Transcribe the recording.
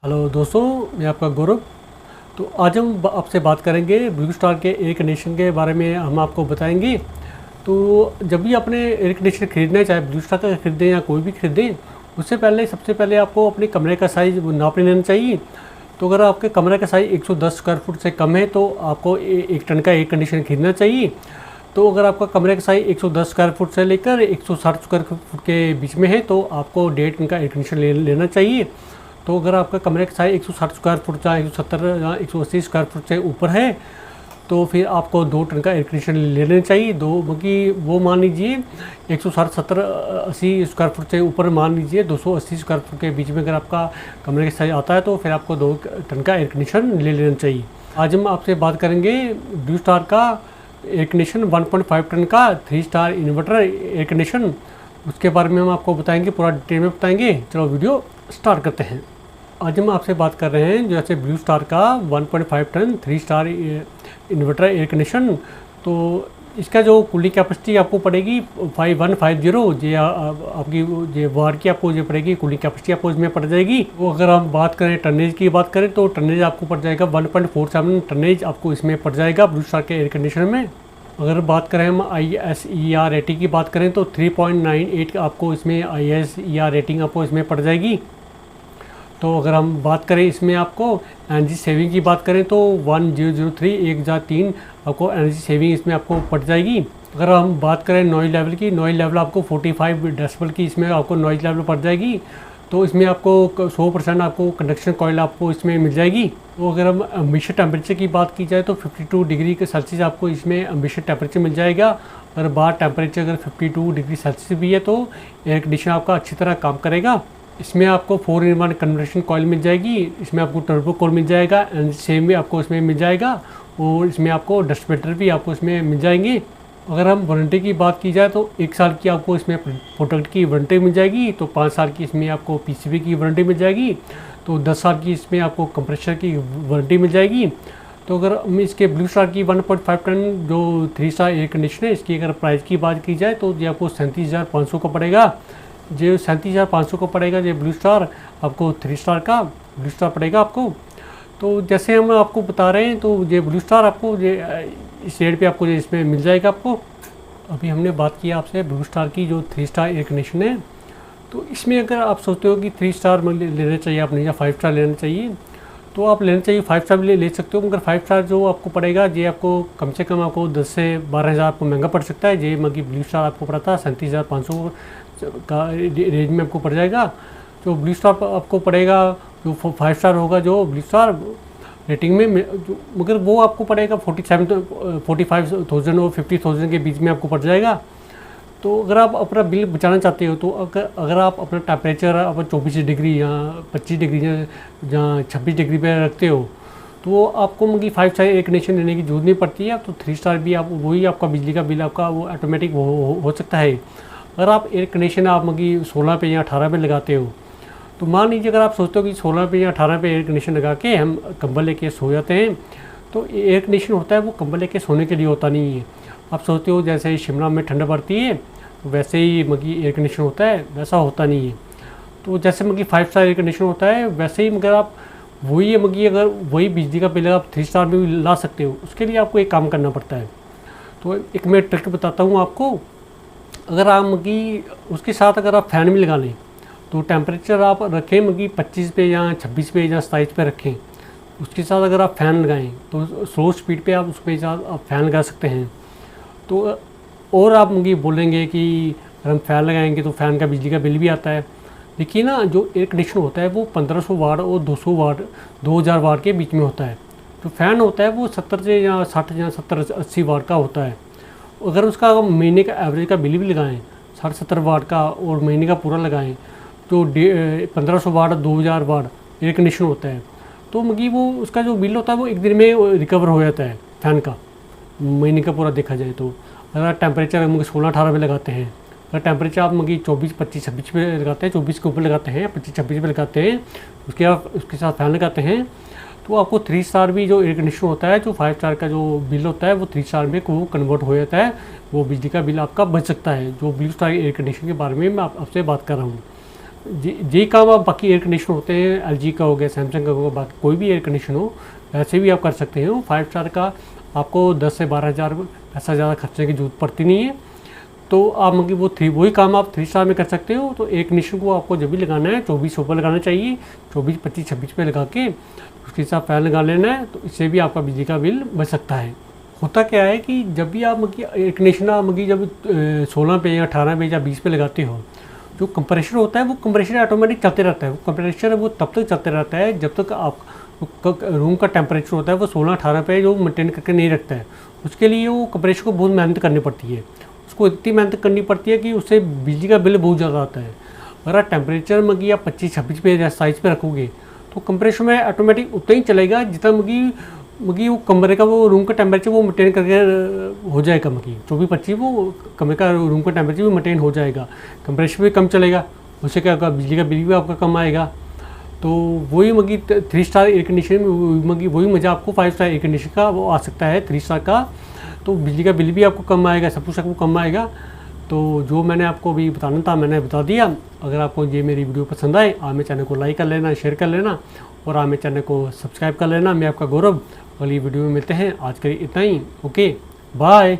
Hello दोस्तों, मैं आपका गौरव। तो आज हम आपसे बात करेंगे ब्लू स्टार के एयर कंडीशन के बारे में। हम आपको बताएंगे। तो जब भी अपने एयर कंडीशनर खरीदना है, चाहे ब्लू स्टार का खरीदें या कोई भी खरीदें, उससे पहले सबसे पहले आपको अपने कमरे का साइज़ नाप लेना चाहिए। तो अगर आपके कमरे का साइज़ 110 स्क्वायर फुट से कम है तो आपको 1 टन का एयर कंडीशनर खरीदना चाहिए। तो अगर आपका कमरे का साइज़ 110 स्क्वायर फुट से लेकर 160 स्क्वायर फुट के बीच में है तो आपको 1.5 टन का एयर कंडीशनर लेना चाहिए। तो अगर आपका कमरे का साइज़ 160 स्क्वायर फुट या 170 या 180 स्क्वायर फुट से ऊपर है तो फिर आपको 2 टन का एयर कंडीशनर ले लेना चाहिए। क्योंकि वो मान लीजिए 160 70 80 स्क्वायर फुट से ऊपर, मान लीजिए 280 स्क्वायर फुट के बीच में अगर आपका कमरे का साइज़ आता है तो फिर आपको 2 टन का एयर कंडीशनर ले लेना चाहिए। आज हम आपसे बात करेंगे ब्लू स्टार का एयर कंडीशन 1.5 टन का 3 स्टार इन्वर्टर एयर कंडीशन। उसके बारे में हम आपको बताएंगे, पूरा डिटेल में बताएंगे। चलो वीडियो स्टार्ट करते हैं। आज हम आपसे बात कर रहे हैं जैसे ब्लू स्टार का 1.5 ton 3 star inverter air condition. तो इसका जो कूलिंग कैपेसिटी आपको पड़ेगी 5150 जे आपकी जो वाट की आपको जो पड़ेगी कूलिंग कैपेसिटी आपको इसमें पड़ जाएगी। वो अगर हम बात करें टनेज की बात करें तो टनेज आपको पड़ जाएगा 1.47 टनेज आपको इसमें पड़ जाएगा ब्लू स्टार के एयर कंडीशनर में। अगर बात करें हम ISER रेटिंग की बात करें तो 3.98 आपको इसमें ISER रेटिंग आपको इसमें पड़ जाएगी। तो अगर हम बात करें इसमें आपको एनर्जी सेविंग की बात करें तो 1003 आपको एनर्जी सेविंग इसमें आपको पड़ जाएगी। अगर हम बात करें नॉइज़ लेवल की, नॉइज़ लेवल आपको 45 डेसिबल की इसमें आपको नॉइज़ लेवल पड़ जाएगी। तो इसमें आपको 100% आपको कंडक्शन कॉइल आपको इसमें मिल जाएगी। तो अगर हम एम्बिशन टेम्परेचर की बात की जाए तो 52 डिग्री के सेल्सियस आपको इसमें एम्बिशन टेम्परेचर मिल जाएगा। अगर बाहर टेम्परेचर अगर 52 डिग्री सेल्सियस भी है तो एयर कंडीशनर आपका अच्छी तरह काम करेगा। इसमें आपको 4-in-1 कन्वर्शन कॉइल मिल जाएगी। इसमें आपको टर्बो कोर मिल जाएगा, एंड सेम भी आपको इसमें मिल जाएगा। और इसमें आपको डस्ट फिल्टर भी आपको इसमें मिल जाएंगे। अगर हम वारंटी की बात की जाए तो 1 साल की आपको इसमें प्रोडक्ट की वारंटी मिल जाएगी। तो 5 साल की इसमें आपको PCB की वारंटी मिल जाएगी। तो 10 साल की इसमें आपको कंप्रेसर की वारंटी मिल जाएगी। तो अगर हम इसके ब्लू स्टार की 1.5 टन जो 3 स्टार एयर कंडीशनर है, इसकी अगर प्राइस की बात की जाए तो ये आपको 37,500 का पड़ेगा। जो 37,500 को पड़ेगा ये ब्लू स्टार आपको 3 स्टार का ब्लू स्टार पड़ेगा आपको। तो जैसे हम आपको बता रहे हैं तो ये ब्लू स्टार आपको ये इस रेट पे आपको इसमें मिल जाएगा आपको। अभी हमने बात की आपसे ब्लू स्टार की जो 3 स्टार एयर कंडीशन है। तो इसमें अगर आप सोचते हो कि 3 स्टार लेना चाहिए आपने या 5 स्टार लेना चाहिए तो आप लेना चाहिए 5 स्टार भी ले सकते हो। मगर 5 स्टार जो आपको पड़ेगा ये आपको कम से कम आपको 10 से 12,000 आपको महंगा पड़ सकता है। ये मगर ब्लू स्टार आपको पड़ा था 37,500 का रेंज में आपको पड़ जाएगा। जो ब्लू स्टार आपको पड़ेगा जो 5 स्टार होगा जो ब्लू स्टार रेटिंग में मगर वो आपको पड़ेगा 45,000 और 50,000 के बीच में आपको पड़ जाएगा। तो अगर आप अपना बिल बचाना चाहते हो तो अगर आप अपना टेम्परेचर आप 24 डिग्री या 25 डिग्री या 26 डिग्री पे रखते हो तो आपको मगी 5 स्टार एयर कंडीशन लेने की जरूरत नहीं पड़ती है। तो 3 स्टार भी आप वही आपका बिजली का बिल आपका वो ऑटोमेटिक हो सकता है। अगर आप एयर कंडीशन आप मगी 16 पे या 18 पे लगाते हो तो मान लीजिए अगर आप सोचते हो कि 16 पे या 18 पे एयर कंडीशन लगा के हम कंबल लेके सो जाते हैं तो एयर कंडीशन होता है वो कंबल लेके सोने के लिए होता नहीं है। आप सोचते हो जैसे ही शिमला में ठंड पड़ती है वैसे ही मगी एयर कंडीशन होता है, वैसा होता नहीं है। तो जैसे मगी 5 स्टार एयर कंडीशन होता है वैसे ही मगर आप वही है मगी अगर वही बिजली का बिल आप 3 स्टार में भी ला सकते हो, उसके लिए आपको एक काम करना पड़ता है। तो एक मैं ट्रिक बताता हूँ आपको। अगर आप मगी उसके साथ अगर आप फ़ैन भी लगा लें तो टेम्परेचर आप रखें मगी 25 पे या 26 पे या 27 पे रखें। उसके साथ अगर आप फ़ैन लगाएं तो स्लो स्पीड पे आप उसके साथ आप फ़ैन लगा सकते हैं। तो और आप मगी बोलेंगे कि अगर हम फ़ैन लगाएंगे तो फ़ैन का बिजली का बिल भी आता है। देखिए ना, जो एयर कंडीशन होता है वो 1500 वाट और 200 वाट 2000 वाट के बीच में होता है। जो फ़ैन होता है वो 70 से या 60 या 70-80 वाट का होता है। अगर उसका महीने का एवरेज का बिल भी लगाएं 60-70 वाट का और महीने का पूरा लगाएं तो 1500 वाट 2000 वाट एयर कंडीशन होता है तो मगी वो उसका जो बिल होता है वो एक दिन में रिकवर हो जाता है फ़ैन का, महीने का पूरा देखा जाए तो। अगर टेम्परेचर मगर 16-18 पे लगाते हैं, अगर टेम्परेचर आप मगी 24-25-26 पे लगाते हैं, 24 के ऊपर लगाते हैं, 25-26 पे लगाते हैं, उसके साथ फ़ैन लगाते हैं तो आपको 3 स्टार भी जो एयर कंडीशन होता है जो 5 स्टार का जो बिल होता है वो 3 स्टार में वो कन्वर्ट हो जाता है। वो बिजली का बिल आपका बच सकता है। जो ब्लू स्टार एयर कंडीशन के बारे में मैं आपसे बात कर रहा हूँ। जी काम आप बाकी एयर कंडीशन होते हैं, एलजी का हो गया, सैमसंग का हो गया, बाकी कोई भी एयर कंडीशन हो वैसे भी आप कर सकते हो। 5 स्टार का आपको 10 से 12 हज़ार ऐसा ज़्यादा खर्चने की जरूरत पड़ती नहीं है। तो आप मतलब वही काम आप 3 स्टार में कर सकते हो। तो एयर कंडीशन को आपको जब भी लगाना है 2400 पर लगाना चाहिए, 24, 25, 26 पे लगा के उसके साथ फैन लगा लेना है। तो इससे भी आपका बिजली का बिल बच सकता है। होता क्या है कि जब भी आप एयर कंडीशनर आप जब 16 पे या 18 पे या 20 पे लगाते हो, जो कंप्रेशर होता है वो कंप्रेशर ऑटोमेटिक चलते रहता है। वो कंप्रेशर वो तब तक चलते रहता है जब तक आप रूम का टेम्परेचर होता है वो 16-18 पे जो मेंटेन करके नहीं रखता है। उसके लिए वो कंप्रेशर को बहुत मेहनत करनी पड़ती है, उसको इतनी मेहनत करनी पड़ती है कि उससे बिजली का बिल बहुत ज़्यादा आता है। अगर आप टेम्परेचर मगी आप 25-26 पे साइज पे रखोगे तो कंप्रेशर में ऑटोमेटिक उतना ही चलेगा जितना मगी वो कमरे का वो रूम का टेम्परेचर वो मेंटेन करके हो जाएगा। मगी 24-25 वो कमरे का रूम का टेम्परेचर भी मेंटेन हो जाएगा, कंप्रेशर भी कम चलेगा, उससे क्या होगा बिजली का बिल भी आपका कम आएगा। तो वही मगी 3 स्टार एयर कंडीशन में मगी वही मज़ा आपको 5 स्टार एयर कंडीशन का वो आ सकता है 3 स्टार का। तो बिजली का बिल भी आपको कम आएगा, सब कुछ आपको कम आएगा। तो जो मैंने आपको अभी बताना था मैंने बता दिया। अगर आपको ये मेरी वीडियो पसंद आए आप मेरे चैनल को लाइक कर लेना, शेयर कर लेना और आप मेरे चैनल को सब्सक्राइब कर लेना। मैं आपका गौरव, अगली वीडियो में मिलते हैं। आज के लिए इतना ही। Okay, bye.